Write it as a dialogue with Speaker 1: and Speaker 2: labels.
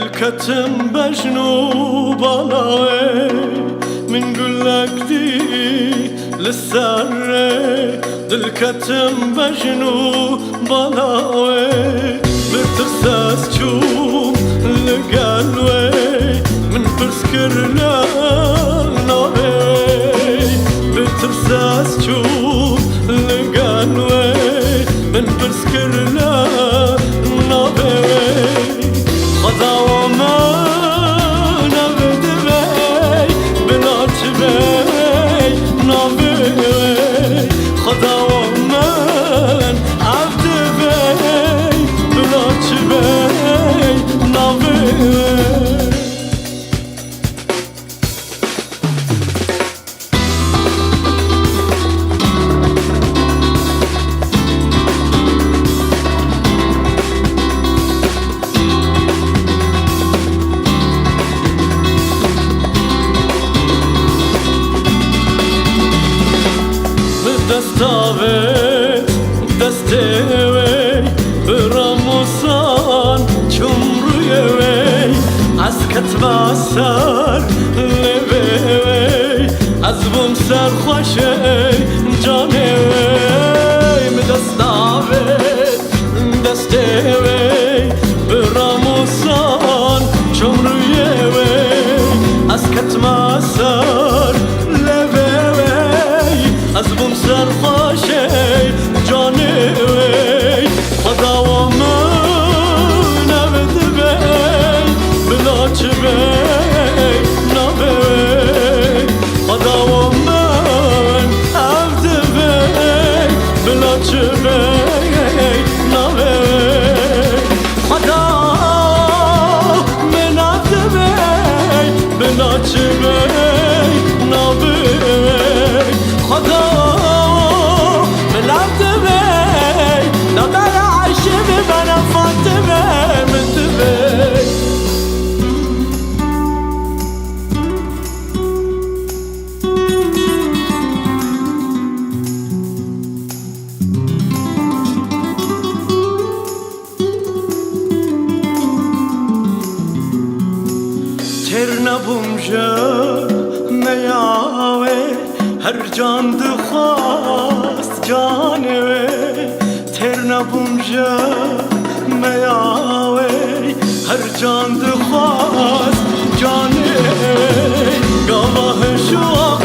Speaker 1: دلكتم بجنو بلاوي من قلك دي للسر دلكتم بجنو بلاوي بترساس شوم لقلوي من برسكر لنوي بترساس شوم لقلوي من برسكر لنوي خدا وما نبد بي بنات بي نبي خدا وما عبد بي بنات بي نبي دستاوت دستوی براموسان چمروی از کتب سر لبی از بوم سر خوشی جانوی دستاوت دستوی براموسان چمروی از کتب سر از بوم سر خوشی جانوی خدا و من نبد بی بلاچ بی نبی خدا و من عبد بی بلاچ بی نبی خدا من عبد بی بلاچ بی نبی خدا بلعت بي نظر عشب بنا فاطمة من دبي ترنا بومجا مياوي هر جان دخواست جانوی تر نبومجا میاوی هر جان دخواست جانوی گواه شواق